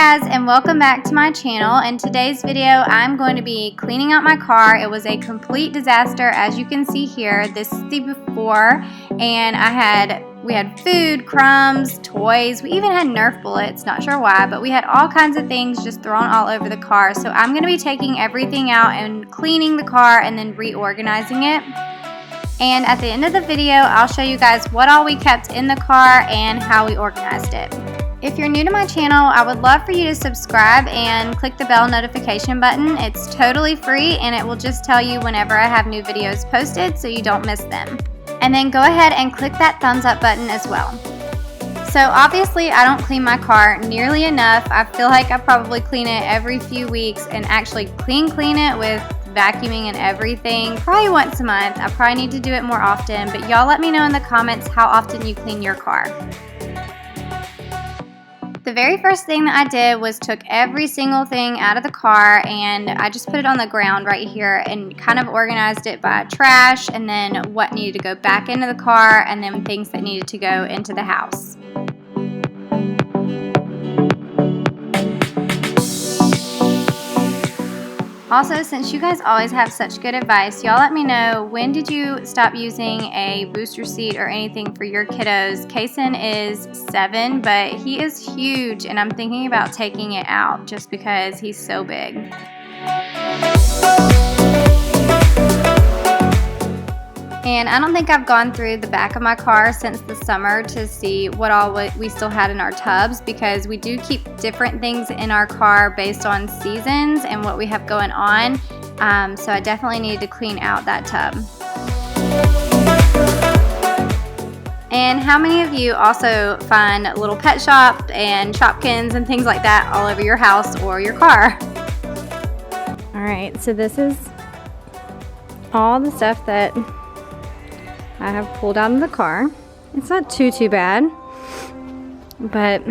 guys, and welcome back to my channel. In today's video I'm going to be cleaning out my car. It was a complete disaster, as you can see here. This is the before, and we had food, crumbs, toys. We even had Nerf bullets, not sure why, but we had all kinds of things just thrown all over the car. So I'm going to be taking everything out and cleaning the car and then reorganizing it. And at the end of the video, I'll show you guys what all we kept in the car and how we organized it. If you're new to my channel, I would love for you to subscribe and click the bell notification button. It's totally free and it will just tell you whenever I have new videos posted so you don't miss them. And then go ahead and click that thumbs up button as well. So obviously I don't clean my car nearly enough. I feel like I probably clean it every few weeks, and actually clean it with vacuuming and everything probably once a month. I probably need to do it more often, but y'all let me know in the comments how often you clean your car. The very first thing that I did was took every single thing out of the car and I just put it on the ground right here and kind of organized it by trash, and then what needed to go back into the car, and then things that needed to go into the house. Also, since you guys always have such good advice, y'all let me know, when did you stop using a booster seat or anything for your kiddos? Kason is 7, but he is huge, and I'm thinking about taking it out just because he's so big. And I don't think I've gone through the back of my car since the summer to see what all we still had in our tubs, because we do keep different things in our car based on seasons and what we have going on. So I definitely need to clean out that tub. And how many of you also find little pet shop and Shopkins and things like that all over your house or your car? Alright, so this is all the stuff that I have pulled out of the car. It's not too bad, but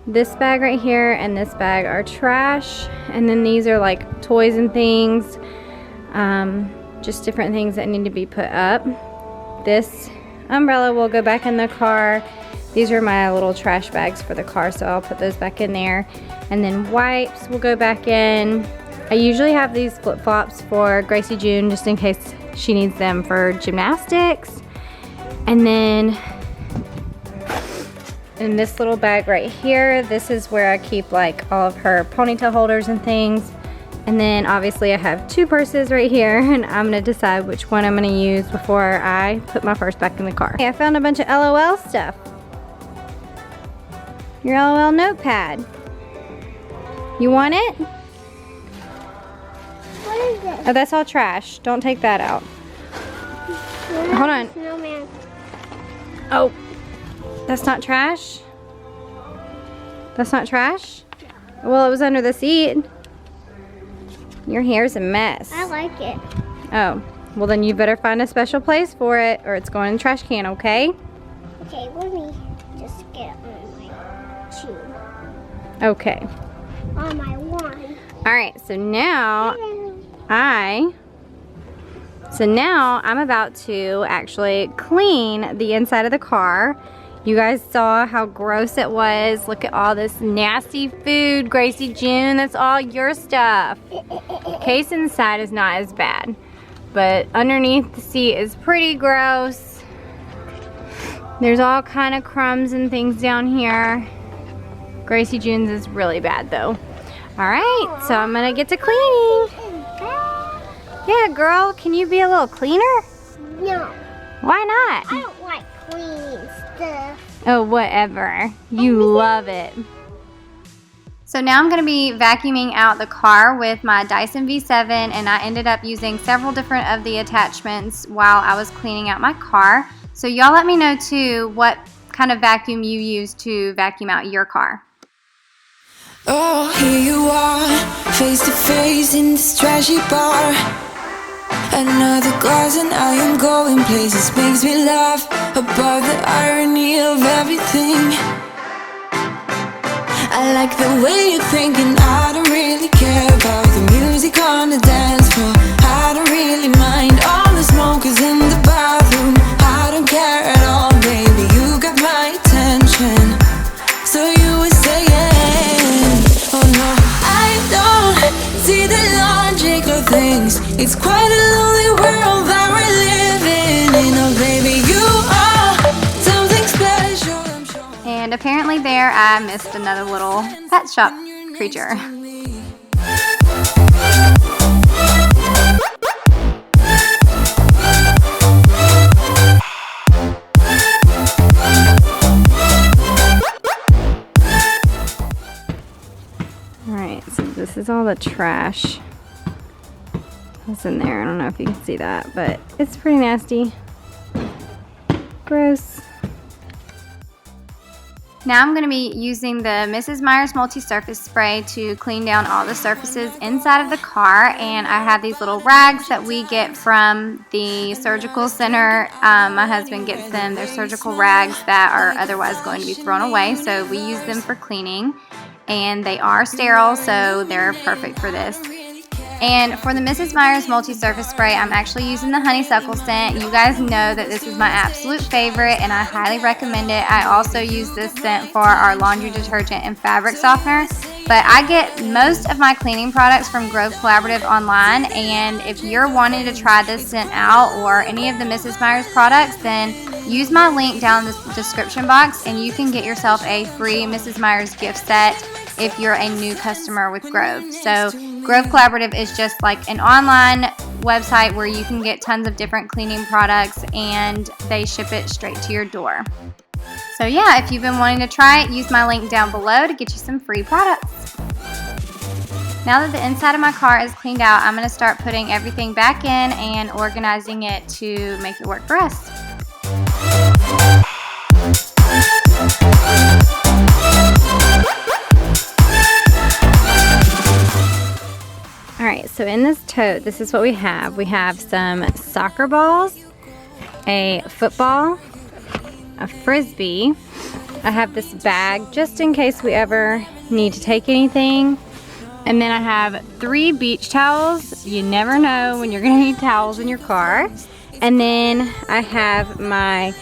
this bag right here and this bag are trash, and then these are like toys and things, just different things that need to be put up. This umbrella will go back in the car. These are my little trash bags for the car, so I'll put those back in there. And then wipes will go back in. I usually have these flip-flops for Gracie June just in case she needs them for gymnastics. And then in this little bag right here, this is where I keep like all of her ponytail holders and things. And then obviously I have 2 purses right here, and I'm gonna decide which one I'm gonna use before I put my purse back in the car. Hey, I found a bunch of LOL stuff. Your LOL notepad. You want it? What is this? Oh, that's all trash. Don't take that out. Hold on. Snowman. Oh, that's not trash? That's not trash? Well, it was under the seat. Your hair's a mess. I like it. Oh, well then you better find a special place for it, or it's going in the trash can, okay? Okay, let me just get on my 2. Okay. On my 1. Alright, so now I'm about to actually clean the inside of the car. You guys saw how gross it was. Look at all this nasty food, Gracie June. That's all your stuff. Kason's side is not as bad, but underneath the seat is pretty gross. There's all kind of crumbs and things down here. Gracie June's is really bad though. Alright, so I'm gonna get to cleaning. Yeah, girl, can you be a little cleaner? No. Why not? I don't like cleaning stuff. Oh, whatever. You love it. So now I'm going to be vacuuming out the car with my Dyson V7, and I ended up using several different of the attachments while I was cleaning out my car. So y'all let me know too what kind of vacuum you use to vacuum out your car. Oh, here you are, face to face in this trashy bar. Another glass and I am going places. Makes me laugh about the irony of everything. I like the way you're thinking. I don't really care about the music on the dance floor. I don't really mind all the smokers in the bathroom. I don't care at all, baby. You got my attention. So you were saying things. It's quite a lonely world that we're living in. Oh baby, you are something special, I'm sure. And apparently there I missed another little pet shop creature. Alright, so this is all the trash that's in there. I don't know if you can see that, but it's pretty nasty. Gross. Now I'm going to be using the Mrs. Meyers multi-surface spray to clean down all the surfaces inside of the car, and I have these little rags that we get from the surgical center. My husband gets them. They're surgical rags that are otherwise going to be thrown away, so we use them for cleaning, and they are sterile, so they're perfect for this. And for the Mrs. Meyers multi-surface spray, I'm actually using the honeysuckle scent. You guys know that this is my absolute favorite, and I highly recommend it. I also use this scent for our laundry detergent and fabric softener. But I get most of my cleaning products from Grove Collaborative online, and if you're wanting to try this scent out or any of the Mrs. Meyers products, then use my link down in the description box, and you can get yourself a free Mrs. Meyers gift set if you're a new customer with Grove. So Grove Collaborative is just like an online website where you can get tons of different cleaning products, and they ship it straight to your door. So yeah, if you've been wanting to try it, use my link down below to get you some free products. Now that the inside of my car is cleaned out, I'm going to start putting everything back in and organizing it to make it work for us. Alright, so in this tote, this is what we have. We have some soccer balls, a football, a frisbee. I have this bag just in case we ever need to take anything. And then I have 3 beach towels. You never know when you're going to need towels in your car. And then I have my,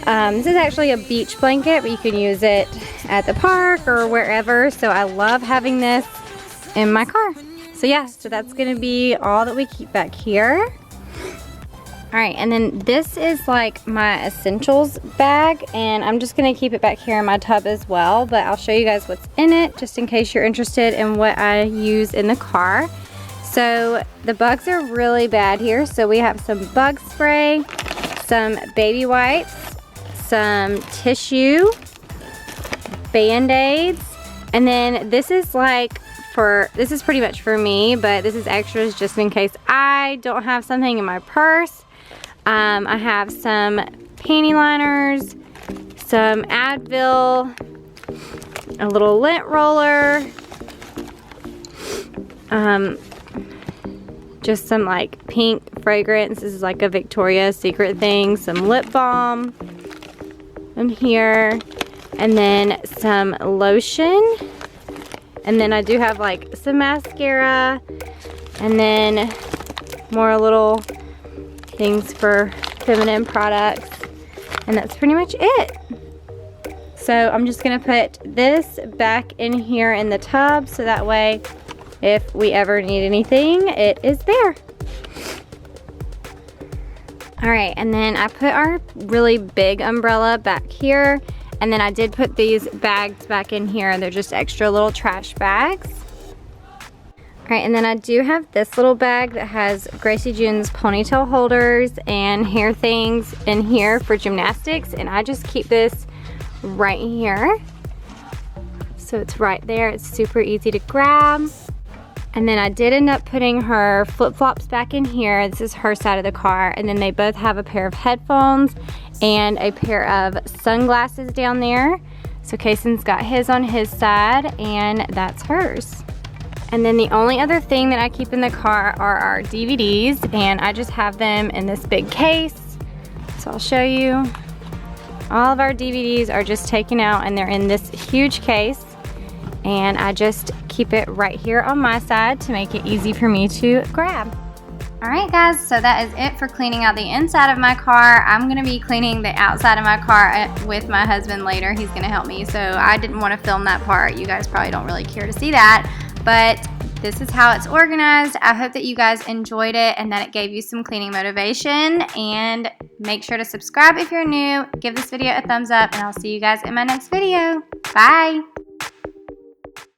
this is actually a beach blanket, but you can use it at the park or wherever. So I love having this in my car. So yeah, so that's going to be all that we keep back here. Alright, and then this is like my essentials bag, and I'm just going to keep it back here in my tub as well, but I'll show you guys what's in it just in case you're interested in what I use in the car. So the bugs are really bad here, so we have some bug spray, some baby wipes, some tissue, Band-Aids, and then this is like this is pretty much for me, but this is extras just in case I don't have something in my purse. I have some panty liners, some Advil, a little lint roller, just some like pink fragrance. This is like a Victoria's Secret thing, some lip balm in here, and then some lotion. And then I do have like some mascara, and then more little things for feminine products, and that's pretty much it. So I'm just gonna put this back in here in the tub, so that way if we ever need anything, it is there. Alright, and then I put our really big umbrella back here, and then I did put these bags back in here. They're just extra little trash bags. Alright, and then I do have this little bag that has Gracie June's ponytail holders and hair things in here for gymnastics, and I just keep this right here. So it's right there, it's super easy to grab. And then I did end up putting her flip-flops back in here. This is her side of the car, and then they both have a pair of headphones and a pair of sunglasses down there. So Kayson's got his on his side, and that's hers. And then the only other thing that I keep in the car are our DVDs, and I just have them in this big case. So I'll show you. All of our DVDs are just taken out, and they're in this huge case, and I just keep it right here on my side to make it easy for me to grab. Alright guys, so that is it for cleaning out the inside of my car. I'm going to be cleaning the outside of my car with my husband later. He's going to help me, so I didn't want to film that part. You guys probably don't really care to see that. But this is how it's organized. I hope that you guys enjoyed it and that it gave you some cleaning motivation. And make sure to subscribe if you're new. Give this video a thumbs up, and I'll see you guys in my next video. Bye!